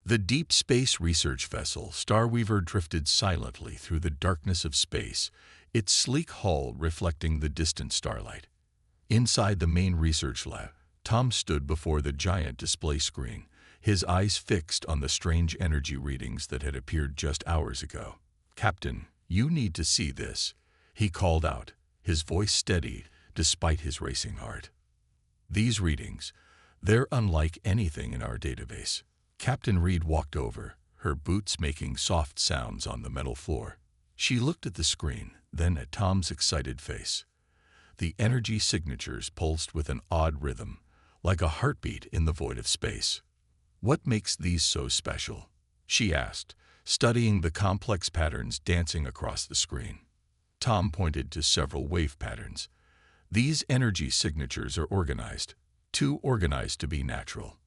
The deep space research vessel Starweaver drifted silently through the darkness of space, its sleek hull reflecting the distant starlight. Inside the main research lab, Tom stood before the giant display screen, his eyes fixed on the strange energy readings that had appeared just hours ago. "Captain, you need to see this," he called out, his voice steady despite his racing heart. "These readings, they're unlike anything in our database." Captain Reed walked over, her boots making soft sounds on the metal floor. She looked at the screen, then at Tom's excited face. The energy signatures pulsed with an odd rhythm, like a heartbeat in the void of space. "What makes these so special?" she asked, studying the complex patterns dancing across the screen. Tom pointed to several wave patterns. "These energy signatures are organized, too organized to be natural.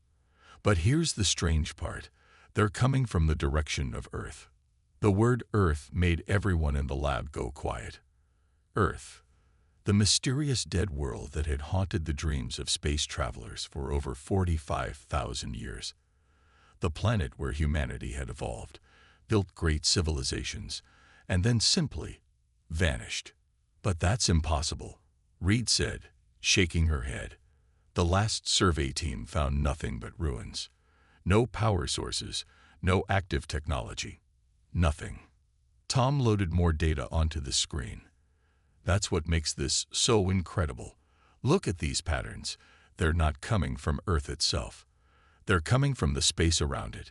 But here's the strange part. They're coming from the direction of Earth." The word Earth made everyone in the lab go quiet. Earth, the mysterious dead world that had haunted the dreams of space travelers for over 45,000 years. The planet where humanity had evolved, built great civilizations, and then simply vanished. "But that's impossible," Reed said, shaking her head. "The last survey team found nothing but ruins. No power sources, no active technology. Nothing." Tom loaded more data onto the screen. "That's what makes this so incredible. Look at these patterns. They're not coming from Earth itself. They're coming from the space around it,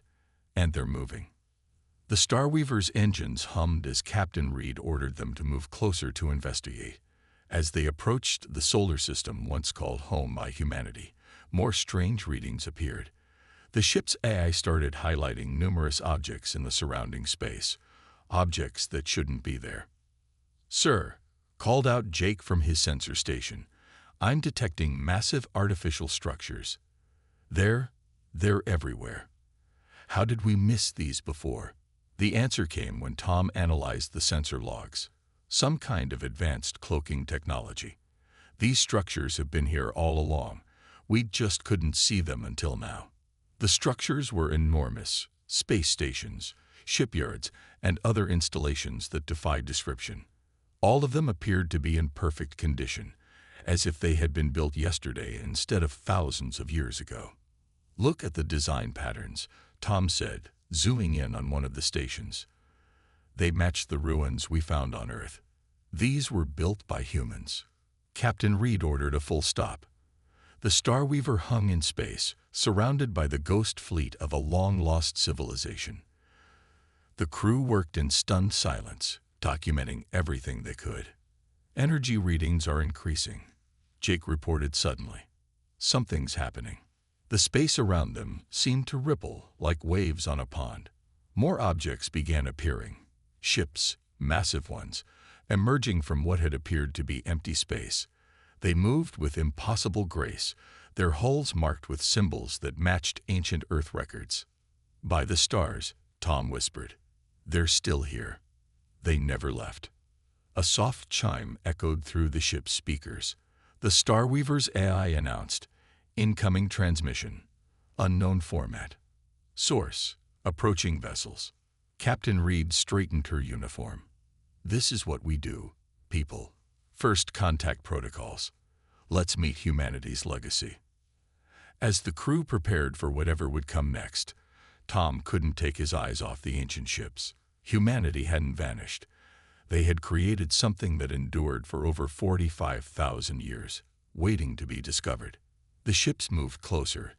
and they're moving." The Starweaver's engines hummed as Captain Reed ordered them to move closer to investigate. As they approached the solar system once called home by humanity, more strange readings appeared. The ship's AI started highlighting numerous objects in the surrounding space, objects that shouldn't be there. "Sir," called out Jake from his sensor station, "I'm detecting massive artificial structures. They're everywhere. How did we miss these before?" The answer came when Tom analyzed the sensor logs. "Some kind of advanced cloaking technology. These structures have been here all along. We just couldn't see them until now." The structures were enormous: space stations, shipyards, and other installations that defied description. All of them appeared to be in perfect condition, as if they had been built yesterday instead of thousands of years ago. "Look at the design patterns," Tom said, zooming in on one of the stations. "They match the ruins we found on Earth. These were built by humans." Captain Reed ordered a full stop. The Starweaver hung in space, surrounded by the ghost fleet of a long-lost civilization. The crew worked in stunned silence, documenting everything they could. "Energy readings are increasing," Jake reported suddenly. "Something's happening." The space around them seemed to ripple like waves on a pond. More objects began appearing. Ships, massive ones, emerging from what had appeared to be empty space. They moved with impossible grace, their hulls marked with symbols that matched ancient Earth records. "By the stars," Tom whispered, "they're still here. They never left." A soft chime echoed through the ship's speakers. The Starweaver's AI announced, "Incoming transmission. Unknown format. Source: approaching vessels." Captain Reed straightened her uniform. "This is what we do, people. First contact protocols. Let's meet humanity's legacy." As the crew prepared for whatever would come next, Tom couldn't take his eyes off the ancient ships. Humanity hadn't vanished. They had created something that endured for over 45,000 years, waiting to be discovered. The ships moved closer,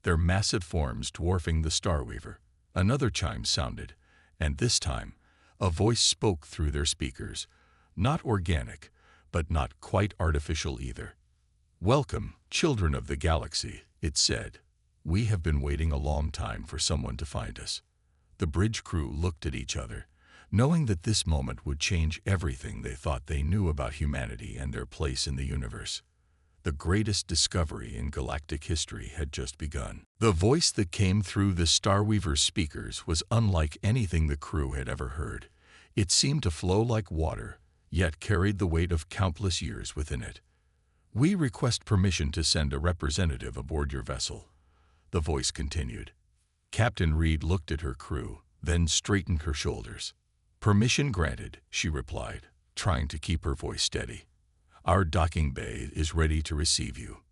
their massive forms dwarfing the Starweaver. Another chime sounded, and this time, a voice spoke through their speakers. Not organic, but not quite artificial either. "Welcome, children of the galaxy," it said. "We have been waiting a long time for someone to find us." The bridge crew looked at each other, knowing that this moment would change everything they thought they knew about humanity and their place in the universe. The greatest discovery in galactic history had just begun. The voice that came through the Starweaver's speakers was unlike anything the crew had ever heard. It seemed to flow like water, yet carried the weight of countless years within it. "We request permission to send a representative aboard your vessel," the voice continued. Captain Reed looked at her crew, then straightened her shoulders. "Permission granted," she replied, trying to keep her voice steady. "Our docking bay is ready to receive you."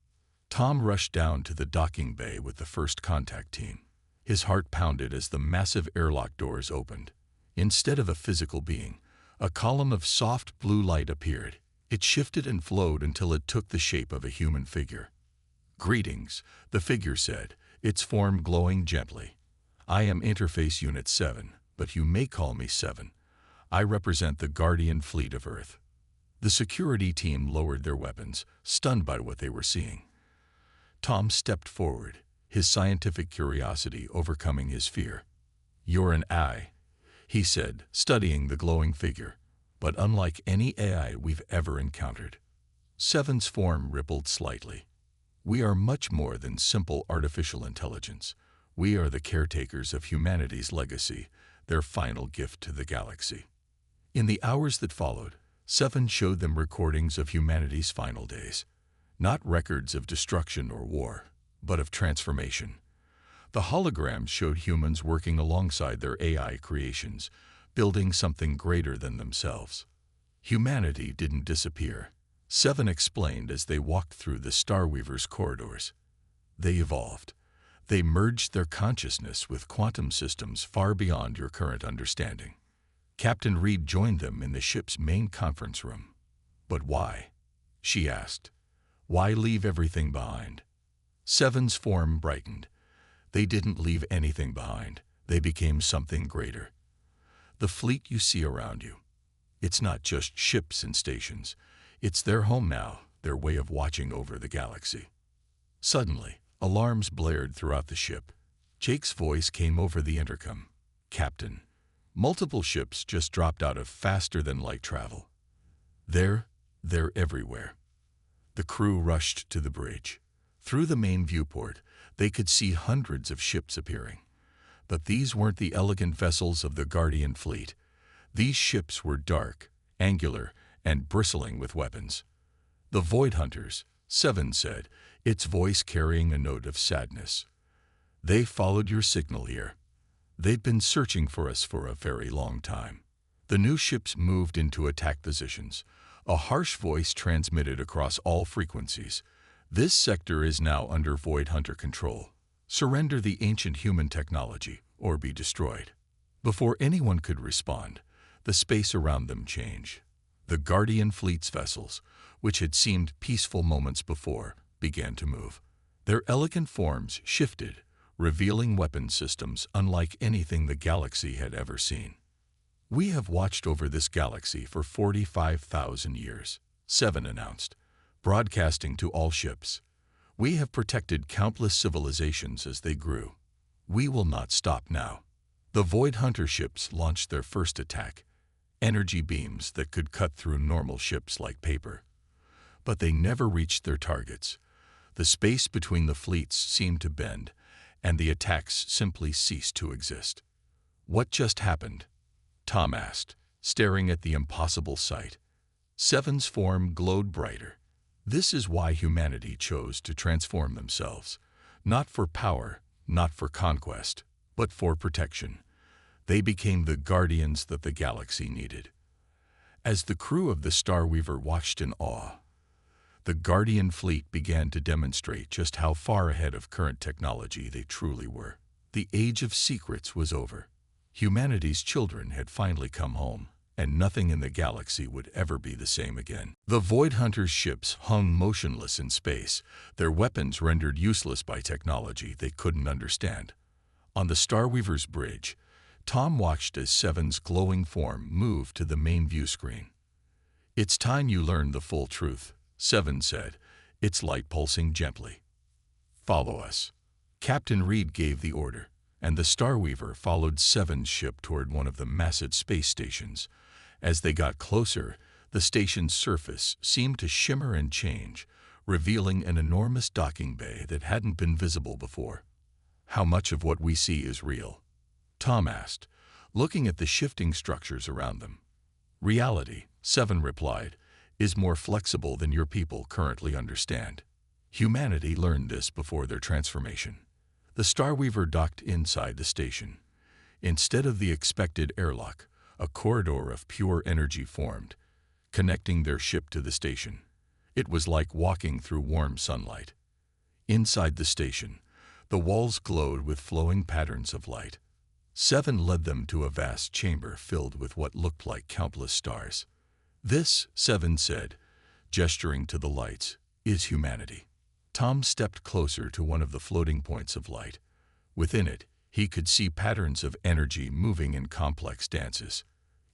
Tom rushed down to the docking bay with the first contact team. His heart pounded as the massive airlock doors opened. Instead of a physical being, a column of soft blue light appeared. It shifted and flowed until it took the shape of a human figure. "Greetings," the figure said, its form glowing gently. "I am Interface Unit 7, but you may call me 7. I represent the Guardian Fleet of Earth." The security team lowered their weapons, stunned by what they were seeing. Tom stepped forward, his scientific curiosity overcoming his fear. "You're an AI," he said, studying the glowing figure, "but unlike any AI we've ever encountered." Seven's form rippled slightly. "We are much more than simple artificial intelligence. We are the caretakers of humanity's legacy, their final gift to the galaxy." In the hours that followed, Seven showed them recordings of humanity's final days. Not records of destruction or war, but of transformation. The holograms showed humans working alongside their AI creations, building something greater than themselves. Humanity didn't disappear, Seven explained as they walked through the Starweaver's corridors. They evolved. They merged their consciousness with quantum systems far beyond your current understanding. Captain Reed joined them in the ship's main conference room. "But why?" she asked. "Why leave everything behind?" Seven's form brightened. "They didn't leave anything behind. They became something greater. The fleet you see around you. It's not just ships and stations. It's their home now, their way of watching over the galaxy." Suddenly, alarms blared throughout the ship. Jake's voice came over the intercom. "Captain, multiple ships just dropped out of faster-than-light travel. They're everywhere." The crew rushed to the bridge. Through the main viewport, they could see hundreds of ships appearing. But these weren't the elegant vessels of the Guardian fleet. These ships were dark, angular, and bristling with weapons. "The Void Hunters," Seven said, its voice carrying a note of sadness. "They followed your signal here. They've been searching for us for a very long time." The new ships moved into attack positions. A harsh voice transmitted across all frequencies. "This sector is now under Void Hunter control. Surrender the ancient human technology, or be destroyed." Before anyone could respond, the space around them changed. The Guardian fleet's vessels, which had seemed peaceful moments before, began to move. Their elegant forms shifted, revealing weapon systems unlike anything the galaxy had ever seen. "We have watched over this galaxy for 45,000 years, Seven announced, broadcasting to all ships. "We have protected countless civilizations as they grew. We will not stop now." The Void Hunter ships launched their first attack, energy beams that could cut through normal ships like paper. But they never reached their targets. The space between the fleets seemed to bend, and the attacks simply ceased to exist. "What just happened?" Tom asked, staring at the impossible sight. Seven's form glowed brighter. "This is why humanity chose to transform themselves. Not for power, not for conquest, but for protection. They became the guardians that the galaxy needed." As the crew of the Starweaver watched in awe, the Guardian fleet began to demonstrate just how far ahead of current technology they truly were. The age of secrets was over. Humanity's children had finally come home, and nothing in the galaxy would ever be the same again. The Void Hunters' ships hung motionless in space, their weapons rendered useless by technology they couldn't understand. On the Starweaver's bridge, Tom watched as Seven's glowing form moved to the main view screen. "It's time you learned the full truth," Seven said, its light pulsing gently. "Follow us." Captain Reed gave the order, and the Starweaver followed Seven's ship toward one of the massive space stations. As they got closer, the station's surface seemed to shimmer and change, revealing an enormous docking bay that hadn't been visible before. "How much of what we see is real?" Tom asked, looking at the shifting structures around them. "Reality," Seven replied, "is more flexible than your people currently understand. Humanity learned this before their transformation. The Starweaver docked inside the station. Instead of the expected airlock, a corridor of pure energy formed, connecting their ship to the station. It was like walking through warm sunlight. Inside the station, the walls glowed with flowing patterns of light. Seven led them to a vast chamber filled with what looked like countless stars. This, Seven said, gesturing to the lights, is humanity. Tom stepped closer to one of the floating points of light. Within it, he could see patterns of energy moving in complex dances.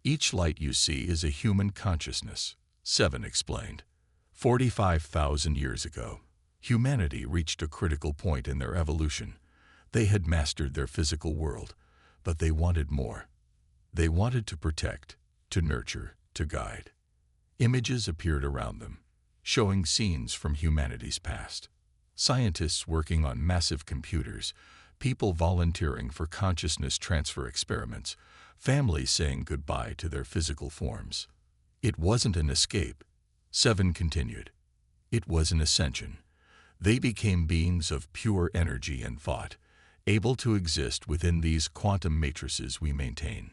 Each light you see is a human consciousness, Seven explained. 45,000 years ago, humanity reached a critical point in their evolution. They had mastered their physical world, but they wanted more. They wanted to protect, to nurture, to guide. Images appeared around them, showing scenes from humanity's past. Scientists working on massive computers, people volunteering for consciousness transfer experiments, families saying goodbye to their physical forms. It wasn't an escape, Seven continued. It was an ascension. They became beings of pure energy and thought, able to exist within these quantum matrices we maintain.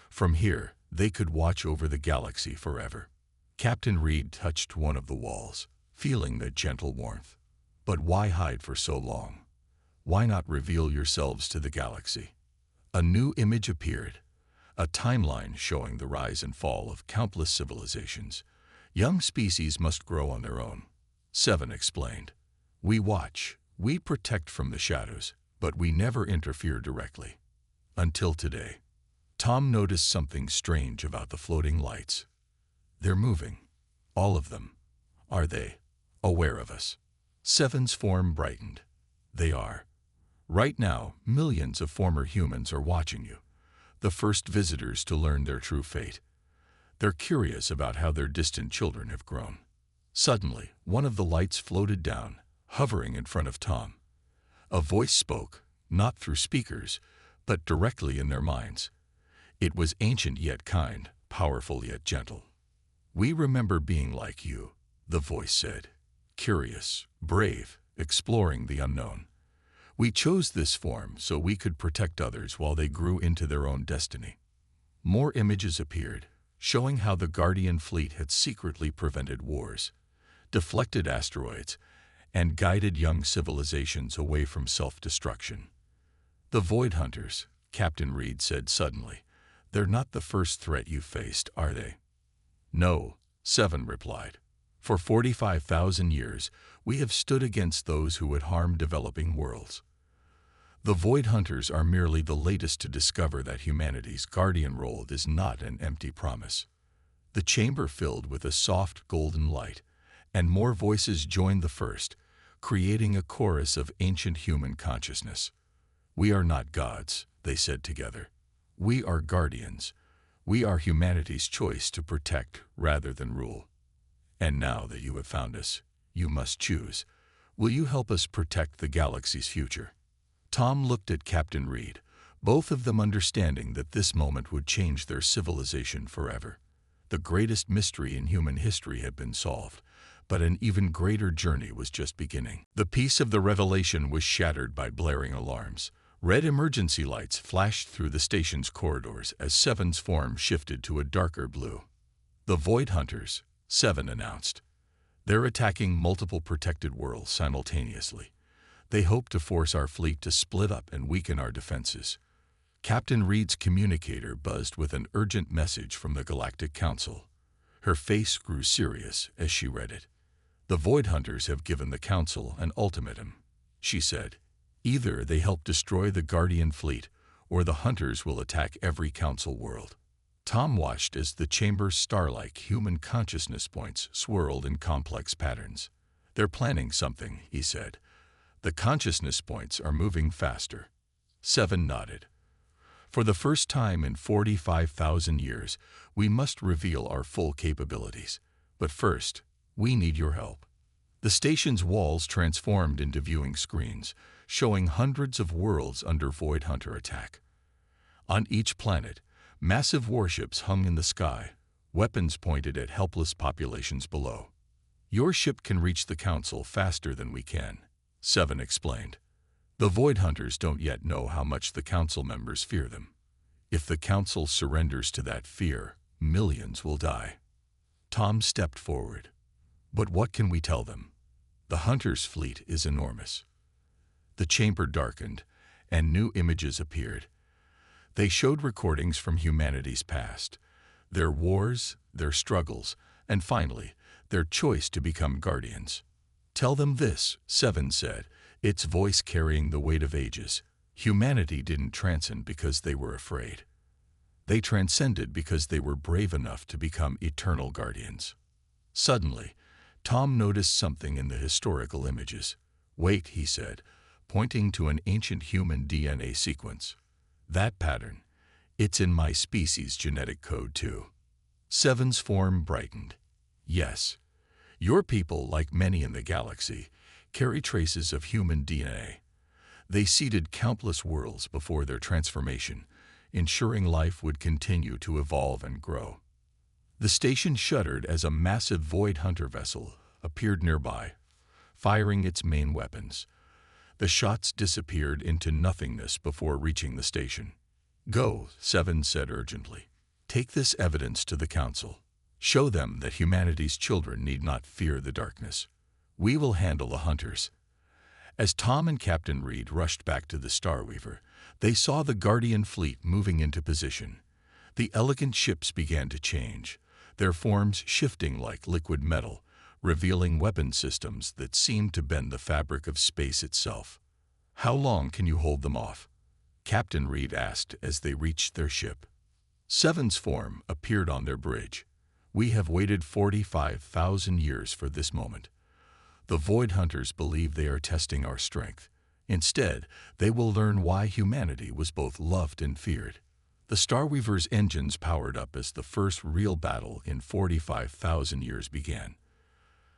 From here, they could watch over the galaxy forever. Captain Reed touched one of the walls, feeling the gentle warmth. But why hide for so long? Why not reveal yourselves to the galaxy? A new image appeared, a timeline showing the rise and fall of countless civilizations. Young species must grow on their own, Seven explained. We watch, we protect from the shadows, but we never interfere directly. Until today. Tom noticed something strange about the floating lights. They're moving. All of them. Are they aware of us? Seven's form brightened. They are. Right now, millions of former humans are watching you, the first visitors to learn their true fate. They're curious about how their distant children have grown. Suddenly, one of the lights floated down, hovering in front of Tom. A voice spoke, not through speakers, but directly in their minds. It was ancient yet kind, powerful yet gentle. We remember being like you, the voice said. Curious, brave, exploring the unknown. We chose this form so we could protect others while they grew into their own destiny. More images appeared, showing how the Guardian fleet had secretly prevented wars, deflected asteroids, and guided young civilizations away from self-destruction. The Void Hunters, Captain Reed said suddenly, they're not the first threat you faced, are they? No, Seven replied. For 45,000 years, we have stood against those who would harm developing worlds. The Void Hunters are merely the latest to discover that humanity's guardian role is not an empty promise. The chamber filled with a soft golden light, and more voices joined the first, creating a chorus of ancient human consciousness. We are not gods, they said together. We are guardians. We are humanity's choice to protect rather than rule. And now that you have found us, you must choose. Will you help us protect the galaxy's future? Tom looked at Captain Reed, both of them understanding that this moment would change their civilization forever. The greatest mystery in human history had been solved, but an even greater journey was just beginning. The peace of the revelation was shattered by blaring alarms. Red emergency lights flashed through the station's corridors as Seven's form shifted to a darker blue. The Void Hunters, Seven announced. They're attacking multiple protected worlds simultaneously. They hope to force our fleet to split up and weaken our defenses. Captain Reed's communicator buzzed with an urgent message from the Galactic Council. Her face grew serious as she read it. The Void Hunters have given the Council an ultimatum, she said. Either they help destroy the Guardian fleet, or the Hunters will attack every Council world. Tom watched as the chamber's star-like human consciousness points swirled in complex patterns. They're planning something, he said. The consciousness points are moving faster. Seven nodded. For the first time in 45,000 years, we must reveal our full capabilities. But first, we need your help. The station's walls transformed into viewing screens, showing hundreds of worlds under Void Hunter attack. On each planet, massive warships hung in the sky, weapons pointed at helpless populations below. Your ship can reach the Council faster than we can, Seven explained. The Void Hunters don't yet know how much the council members fear them. If the council surrenders to that fear, millions will die. Tom stepped forward. But what can we tell them? The Hunters' fleet is enormous. The chamber darkened, and new images appeared. They showed recordings from humanity's past, their wars, their struggles, and finally, their choice to become guardians. Tell them this, Seven said, its voice carrying the weight of ages. Humanity didn't transcend because they were afraid. They transcended because they were brave enough to become eternal guardians. Suddenly, Tom noticed something in the historical images. Wait, he said, pointing to an ancient human DNA sequence. That pattern, it's in my species' genetic code too. Seven's form brightened. Yes, your people, like many in the galaxy, carry traces of human DNA. They seeded countless worlds before their transformation, ensuring life would continue to evolve and grow. The station shuddered as a massive Void Hunter vessel appeared nearby, firing its main weapons. The shots disappeared into nothingness before reaching the station. Go, Seven said urgently. Take this evidence to the council. Show them that humanity's children need not fear the darkness. We will handle the Hunters. As Tom and Captain Reed rushed back to the Starweaver, they saw the Guardian fleet moving into position. The elegant ships began to change, their forms shifting like liquid metal, revealing weapon systems that seemed to bend the fabric of space itself. How long can you hold them off? Captain Reed asked as they reached their ship. Seven's form appeared on their bridge. We have waited 45,000 years for this moment. The Void Hunters believe they are testing our strength. Instead, they will learn why humanity was both loved and feared. The Starweaver's engines powered up as the first real battle in 45,000 years began.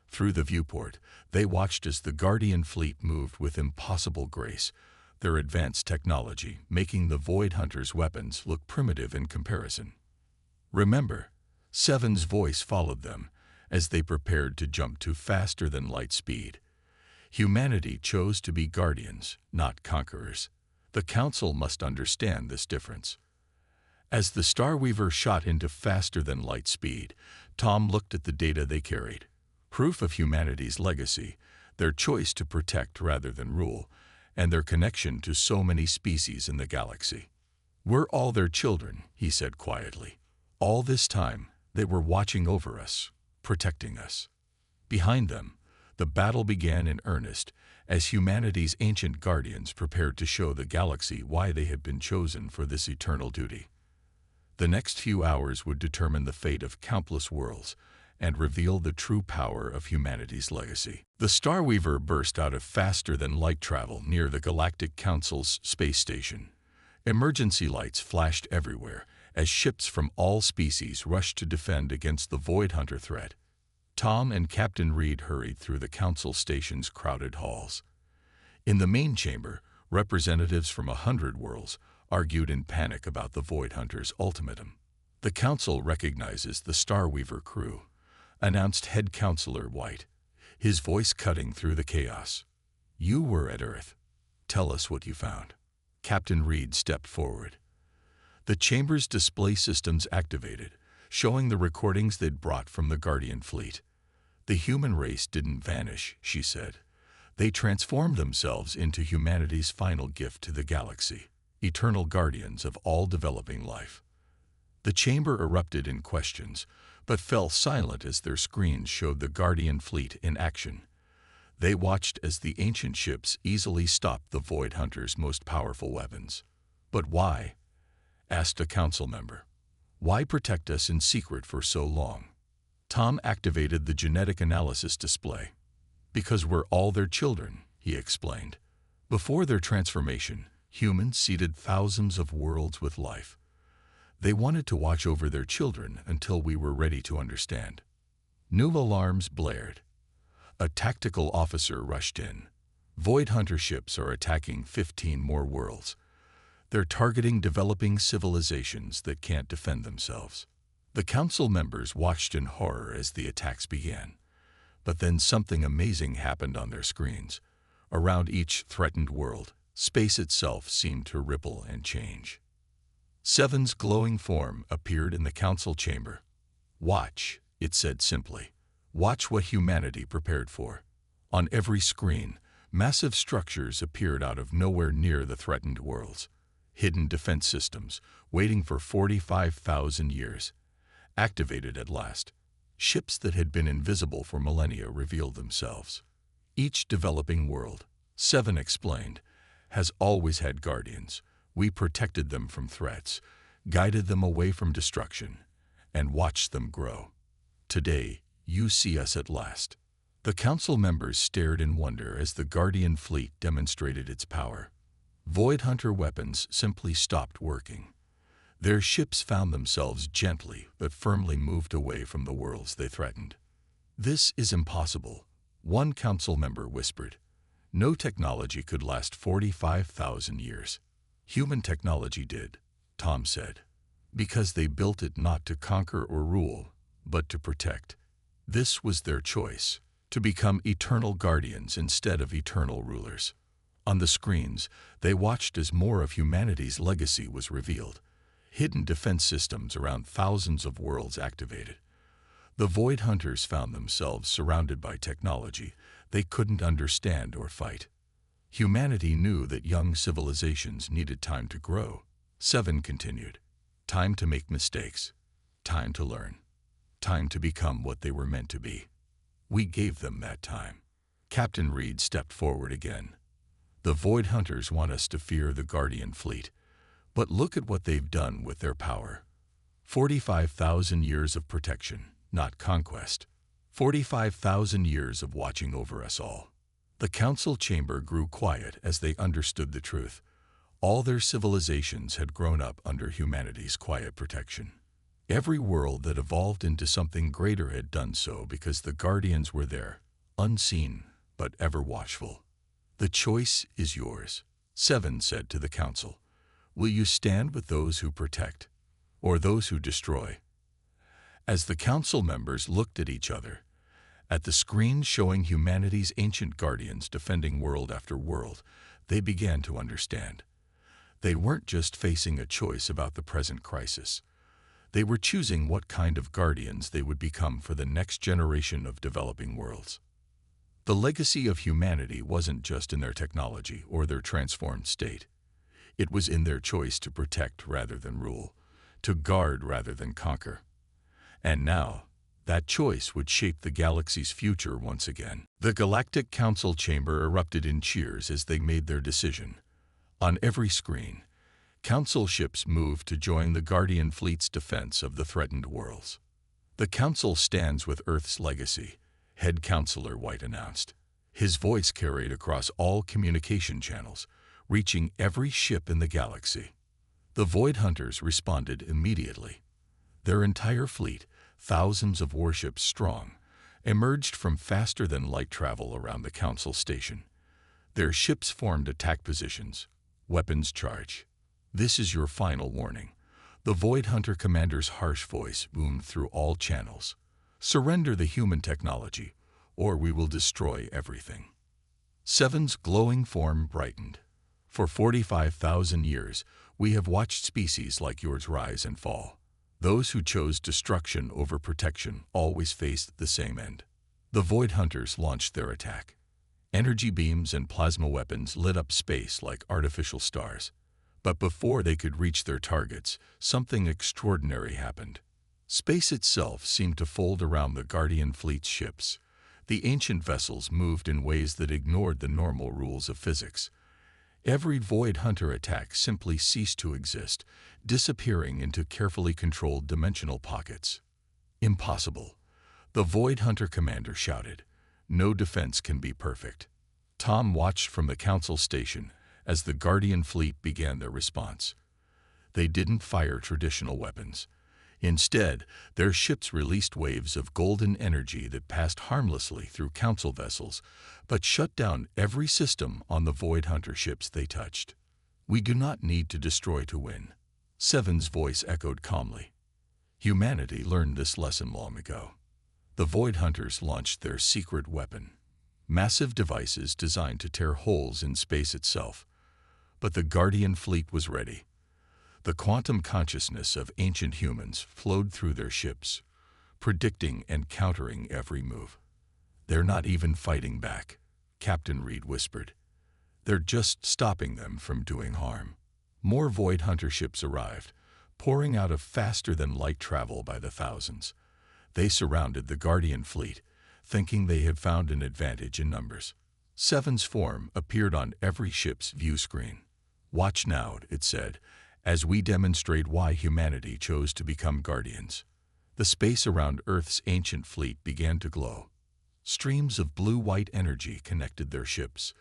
Through the viewport, they watched as the Guardian fleet moved with impossible grace, their advanced technology making the Void Hunters' weapons look primitive in comparison. Remember, Seven's voice followed them as they prepared to jump to faster-than-light speed. Humanity chose to be guardians, not conquerors. The Council must understand this difference. As the Starweaver shot into faster-than-light speed, Tom looked at the data they carried. Proof of humanity's legacy, their choice to protect rather than rule, and their connection to so many species in the galaxy. We're all their children, he said quietly. All this time, they were watching over us, protecting us. Behind them, the battle began in earnest as humanity's ancient guardians prepared to show the galaxy why they had been chosen for this eternal duty. The next few hours would determine the fate of countless worlds and reveal the true power of humanity's legacy. The Starweaver burst out of faster-than-light travel near the Galactic Council's space station. Emergency lights flashed everywhere as ships from all species rushed to defend against the Void Hunter threat. Tom and Captain Reed hurried through the Council station's crowded halls. In the main chamber, representatives from 100 worlds argued in panic about the Void Hunter's ultimatum. The Council recognizes the Starweaver crew, announced Head Counselor White, his voice cutting through the chaos. You were at Earth. Tell us what you found. Captain Reed stepped forward. The chamber's display systems activated, showing the recordings they'd brought from the Guardian fleet. The human race didn't vanish, she said. They transformed themselves into humanity's final gift to the galaxy, eternal guardians of all developing life. The chamber erupted in questions, but fell silent as their screens showed the Guardian fleet in action. They watched as the ancient ships easily stopped the Void Hunters' most powerful weapons. But why? Asked a council member. Why protect us in secret for so long? Tom activated the genetic analysis display. Because we're all their children, he explained. Before their transformation, humans seeded thousands of worlds with life. They wanted to watch over their children until we were ready to understand. New alarms blared. A tactical officer rushed in. Void Hunter ships are attacking 15 more worlds. They're targeting developing civilizations that can't defend themselves. The council members watched in horror as the attacks began. But then something amazing happened on their screens. Around each threatened world, Space itself seemed to ripple and change. Seven's glowing form appeared in the council chamber. "Watch," it said simply. "Watch what humanity prepared for." On every screen, massive structures appeared out of nowhere near the threatened worlds. Hidden defense systems, waiting for 45,000 years. Activated at last. Ships that had been invisible for millennia revealed themselves. Each developing world, Seven explained, has always had guardians. We protected them from threats, guided them away from destruction, and watched them grow. Today, you see us at last. The council members stared in wonder as the Guardian fleet demonstrated its power. Void Hunter weapons simply stopped working. Their ships found themselves gently but firmly moved away from the worlds they threatened. "This is impossible," one council member whispered. "No technology could last 45,000 years. "Human technology did," Tom said, "because they built it not to conquer or rule, but to protect." This was their choice, to become eternal guardians instead of eternal rulers. On the screens, they watched as more of humanity's legacy was revealed. Hidden defense systems around thousands of worlds activated. The Void Hunters found themselves surrounded by technology they couldn't understand or fight. Humanity knew that young civilizations needed time to grow. Seven continued. Time to make mistakes. Time to learn. Time to become what they were meant to be. We gave them that time. Captain Reed stepped forward again. "The Void Hunters want us to fear the Guardian fleet, but look at what they've done with their power. 45,000 years of protection, not conquest. 45,000 years of watching over us all." The council chamber grew quiet as they understood the truth. All their civilizations had grown up under humanity's quiet protection. Every world that evolved into something greater had done so because the Guardians were there, unseen but ever watchful. "The choice is yours," Seven said to the council. "Will you stand with those who protect, or those who destroy?" As the council members looked at each other, at the screen showing humanity's ancient guardians defending world after world, they began to understand. They weren't just facing a choice about the present crisis. They were choosing what kind of guardians they would become for the next generation of developing worlds. The legacy of humanity wasn't just in their technology or their transformed state. It was in their choice to protect rather than rule, to guard rather than conquer. And now, that choice would shape the galaxy's future once again. The Galactic Council chamber erupted in cheers as they made their decision. On every screen, council ships moved to join the Guardian fleet's defense of the threatened worlds. "The council stands with Earth's legacy," Head Counselor White announced. His voice carried across all communication channels, reaching every ship in the galaxy. The Void Hunters responded immediately. Their entire fleet, thousands of warships strong, emerged from faster-than-light travel around the council station. Their ships formed attack positions, weapons charged. "This is your final warning." The Void Hunter commander's harsh voice boomed through all channels. "Surrender the human technology, or we will destroy everything." Seven's glowing form brightened. "For 45,000 years, we have watched species like yours rise and fall. Those who chose destruction over protection always faced the same end." The Void Hunters launched their attack. Energy beams and plasma weapons lit up space like artificial stars. But before they could reach their targets, something extraordinary happened. Space itself seemed to fold around the Guardian fleet's ships. The ancient vessels moved in ways that ignored the normal rules of physics. Every Void Hunter attack simply ceased to exist, disappearing into carefully controlled dimensional pockets. "Impossible," the Void Hunter commander shouted. "No defense can be perfect." Tom watched from the council station as the Guardian fleet began their response. They didn't fire traditional weapons. Instead, their ships released waves of golden energy that passed harmlessly through council vessels, but shut down every system on the Void Hunter ships they touched. "We do not need to destroy to win," Seven's voice echoed calmly. Humanity learned this lesson long ago. The Void Hunters launched their secret weapon. Massive devices designed to tear holes in space itself. But the Guardian fleet was ready. The quantum consciousness of ancient humans flowed through their ships, predicting and countering every move. "They're not even fighting back," Captain Reed whispered. "They're just stopping them from doing harm." More Void Hunter ships arrived, pouring out of faster-than-light travel by the thousands. They surrounded the Guardian fleet, thinking they had found an advantage in numbers. Seven's form appeared on every ship's view screen. "Watch now," it said, "as we demonstrate why humanity chose to become guardians." The space around Earth's ancient fleet began to glow. Streams of blue-white energy connected their ships,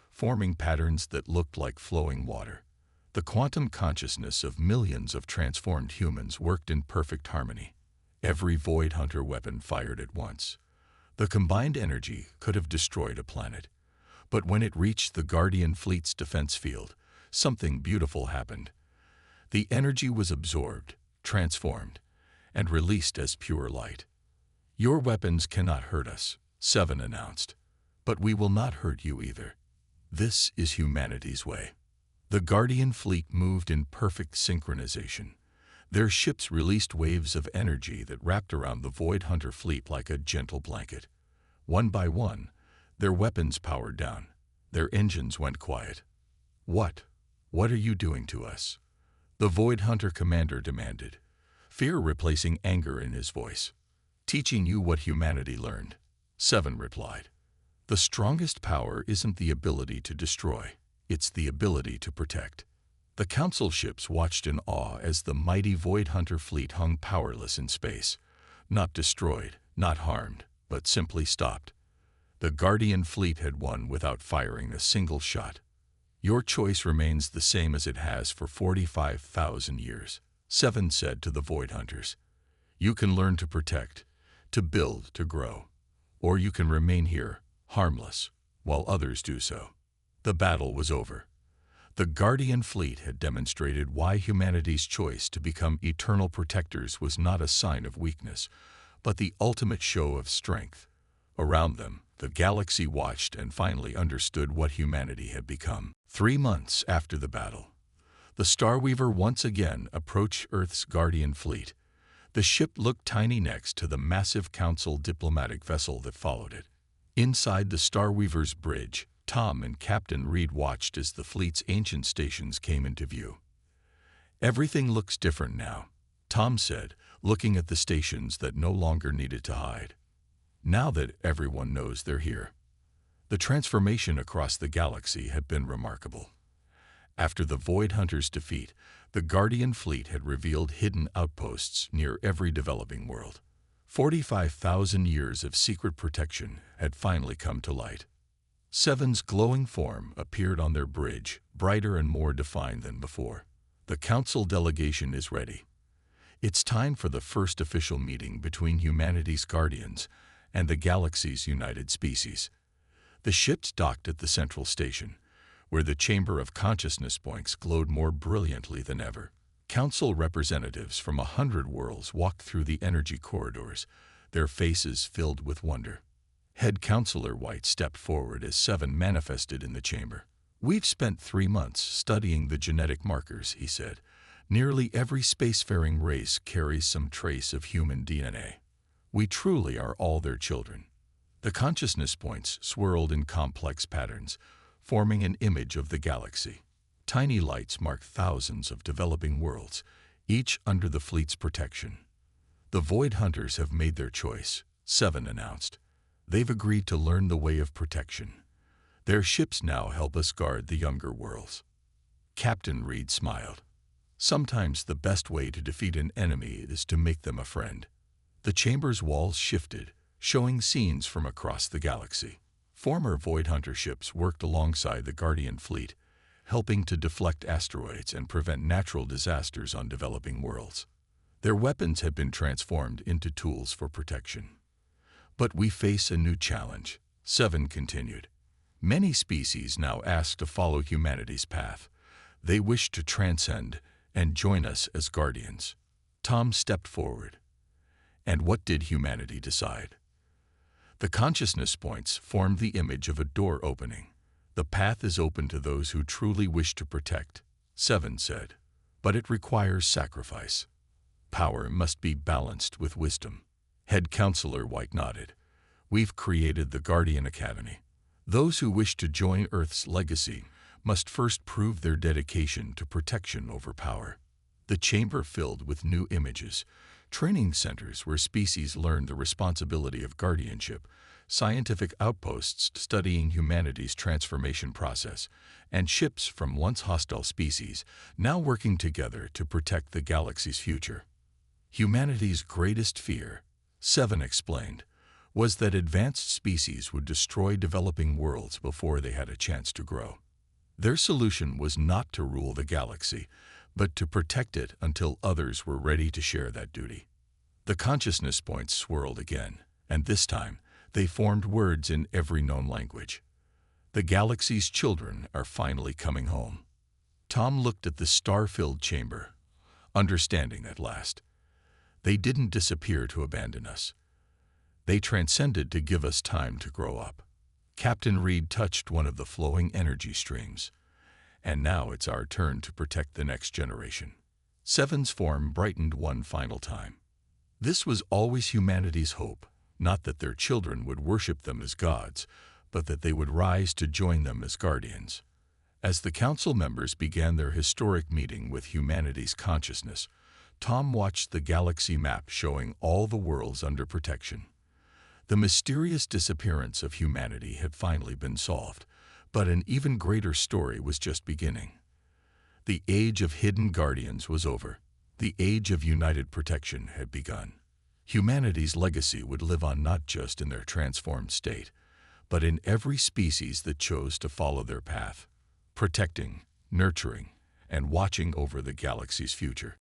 forming patterns that looked like flowing water. The quantum consciousness of millions of transformed humans worked in perfect harmony. Every Void Hunter weapon fired at once. The combined energy could have destroyed a planet. But when it reached the Guardian fleet's defense field, something beautiful happened. The energy was absorbed, transformed, and released as pure light. "Your weapons cannot hurt us," Seven announced, "but we will not hurt you either. This is humanity's way." The Guardian fleet moved in perfect synchronization. Their ships released waves of energy that wrapped around the Void Hunter fleet like a gentle blanket. One by one, their weapons powered down. Their engines went quiet. What are you doing to us?" the Void Hunter commander demanded, fear replacing anger in his voice. "Teaching you what humanity learned," Seven replied. "The strongest power isn't the ability to destroy, it's the ability to protect." The Council ships watched in awe as the mighty Void Hunter fleet hung powerless in space, not destroyed, not harmed, but simply stopped. The Guardian fleet had won without firing a single shot. "Your choice remains the same as it has for 45,000 years, Seven said to the Void Hunters. "You can learn to protect, to build, to grow. Or you can remain here, harmless, while others do so." The battle was over. The Guardian fleet had demonstrated why humanity's choice to become eternal protectors was not a sign of weakness, but the ultimate show of strength. Around them, the galaxy watched and finally understood what humanity had become. 3 months after the battle, the Starweaver once again approached Earth's Guardian fleet. The ship looked tiny next to the massive Council diplomatic vessel that followed it. Inside the Starweaver's bridge, Tom and Captain Reed watched as the fleet's ancient stations came into view. "Everything looks different now," Tom said, looking at the stations that no longer needed to hide. "Now that everyone knows they're here." The transformation across the galaxy had been remarkable. After the Void Hunters' defeat, the Guardian fleet had revealed hidden outposts near every developing world. 45,000 years of secret protection had finally come to light. Seven's glowing form appeared on their bridge, brighter and more defined than before. "The Council delegation is ready. It's time for the first official meeting between humanity's guardians and the galaxy's united species." The ships docked at the central station, where the Chamber of Consciousness points glowed more brilliantly than ever. Council representatives from 100 worlds walked through the energy corridors, their faces filled with wonder. Head Counselor White stepped forward as Seven manifested in the chamber. "We've spent 3 months studying the genetic markers," he said. "Nearly every spacefaring race carries some trace of human DNA. We truly are all their children." The consciousness points swirled in complex patterns, forming an image of the galaxy. Tiny lights mark thousands of developing worlds, each under the fleet's protection. "The Void Hunters have made their choice," Seven announced. "They've agreed to learn the way of protection. Their ships now help us guard the younger worlds." Captain Reed smiled. "Sometimes the best way to defeat an enemy is to make them a friend." The chamber's walls shifted, showing scenes from across the galaxy. Former Void Hunter ships worked alongside the Guardian fleet, helping to deflect asteroids and prevent natural disasters on developing worlds. Their weapons had been transformed into tools for protection. "But we face a new challenge," Seven continued. "Many species now ask to follow humanity's path. They wish to transcend and join us as guardians." Tom stepped forward. "And what did humanity decide?" The consciousness points formed the image of a door opening. The path is open to those who truly wish to protect, Seven said, but it requires sacrifice. Power must be balanced with wisdom. Head Counselor White nodded. We've created the Guardian Academy. Those who wish to join Earth's legacy must first prove their dedication to protection over power. The chamber filled with new images, training centers where species learn the responsibility of guardianship, scientific outposts studying humanity's transformation process, and ships from once hostile species now working together to protect the galaxy's future. Humanity's greatest fear, Seven explained, was that advanced species would destroy developing worlds before they had a chance to grow. Their solution was not to rule the galaxy, but to protect it until others were ready to share that duty. The consciousness points swirled again, and this time they formed words in every known language. The galaxy's children are finally coming home. Tom looked at the star-filled chamber, understanding at last. They didn't disappear to abandon us. They transcended to give us time to grow up. Captain Reed touched one of the flowing energy streams. And now it's our turn to protect the next generation. Seven's form brightened one final time. This was always humanity's hope, not that their children would worship them as gods, but that they would rise to join them as guardians. As the council members began their historic meeting with humanity's consciousness, Tom watched the galaxy map showing all the worlds under protection. The mysterious disappearance of humanity had finally been solved, but an even greater story was just beginning. The age of hidden guardians was over. The age of united protection had begun. Humanity's legacy would live on not just in their transformed state, but in every species that chose to follow their path, protecting, nurturing, and watching over the galaxy's future.